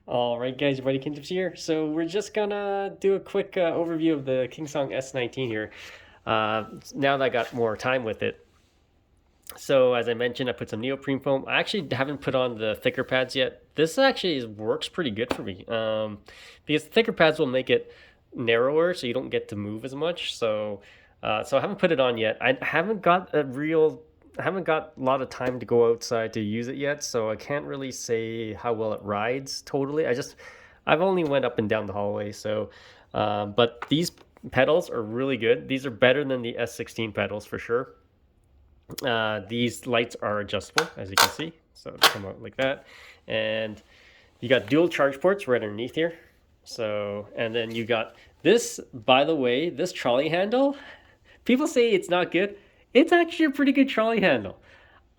All right, guys, everybody, kintips here. So we're just gonna do a quick overview of the Kingsong S19 here. Now that I got more time with it. So as I mentioned, I put some neoprene foam. I actually haven't put on the thicker pads yet. This actually works pretty good for me because the thicker pads will make it narrower, so you don't get to move as much. So I haven't put it on yet. I haven't got a lot of time to go outside to use it yet, so I can't really say how well it rides totally. I've only went up and down the hallway, so but these pedals are really good. These are better than the S16 pedals for sure. These lights are adjustable, as you can see, so they come out like that, and you got dual charge ports right underneath here. So, and then you got this, by the way, this trolley handle. People say it's not good. It's actually a pretty good trolley handle.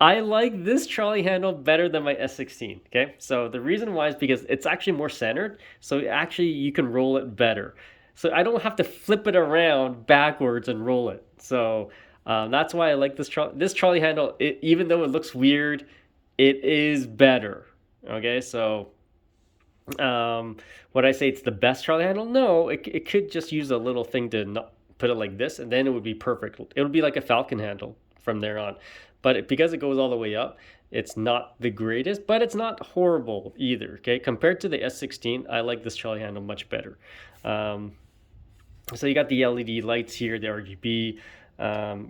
I like this trolley handle better than my S16. Okay, so the reason why is because it's actually more centered, so actually you can roll it better. So I don't have to flip it around backwards and roll it. So that's why I like this trolley handle. Even though it looks weird, it is better. Okay, so would I say it's the best trolley handle? No, it could just use a little thing to not put it like this, and then it would be perfect. It would be like a Falcon handle from there on. But because it goes all the way up, it's not the greatest, but it's not horrible either. Okay, compared to the S16, I like this trolley handle much better. So you got the LED lights here, the RGB.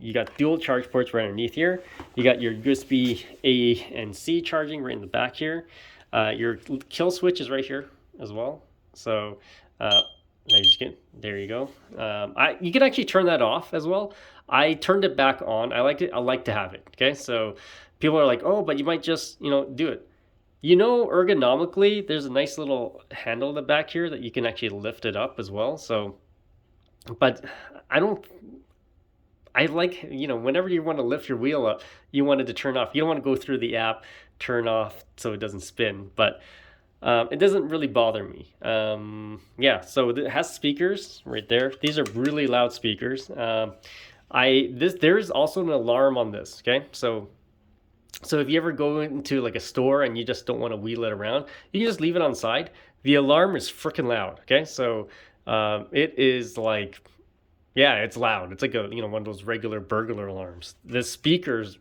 You got dual charge ports right underneath here. You got your USB A and C charging right in the back here. Your kill switch is right here as well. So there you go. You can actually turn that off as well. I turned it back on. I like it. I like to have it. Okay, so people are like, oh, but you might just do it. Ergonomically, there's a nice little handle in the back here that you can actually lift it up as well. So, but I don't. I like, whenever you want to lift your wheel up, you want it to turn off. You don't want to go through the app, turn off so it doesn't spin. But it doesn't really bother me. Yeah, so it has speakers right there. These are really loud speakers. There's also an alarm on this. Okay, so if you ever go into like a store and you just don't want to wheel it around, you can just leave it on side. The alarm is freaking loud. Okay, so it is like, yeah, it's loud. It's like one of those regular burglar alarms. The speakers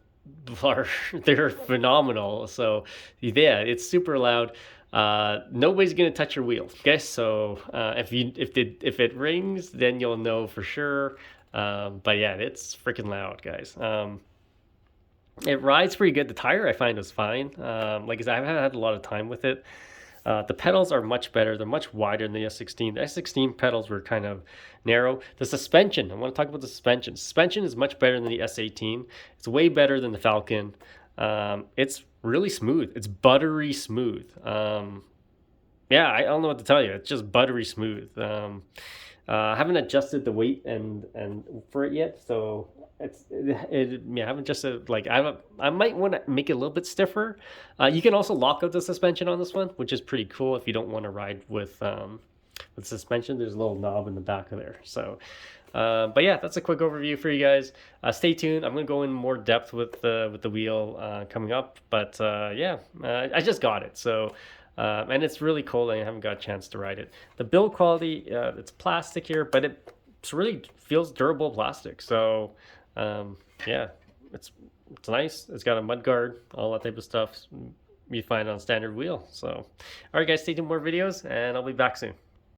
they're phenomenal. So yeah, it's super loud. Nobody's gonna touch your wheel. Okay, so if it rings, then you'll know for sure. But yeah, it's freaking loud, guys. It rides pretty good. The tire I find is fine. Like I said, I haven't had a lot of time with it. The pedals are much better. They're much wider than the S16. The S16 pedals were kind of narrow. The suspension, I want to talk about the suspension. Suspension is much better than the S18. It's way better than the Falcon. It's really smooth. It's buttery smooth. Yeah, I don't know what to tell you. It's just buttery smooth. I haven't adjusted the weight and for it yet, so I haven't just I might want to make it a little bit stiffer. You can also lock out the suspension on this one, which is pretty cool if you don't want to ride with suspension. There's a little knob in the back of there. So but yeah, that's a quick overview for you guys. Stay tuned. I'm gonna go in more depth with the wheel coming up, but yeah, I just got it, so and it's really cold. I haven't got a chance to ride it. The build quality, it's plastic here, but it really feels durable plastic. So yeah, it's nice. It's got a mud guard, all that type of stuff you find on a standard wheel. So all right, guys, stay tuned for more videos, and I'll be back soon.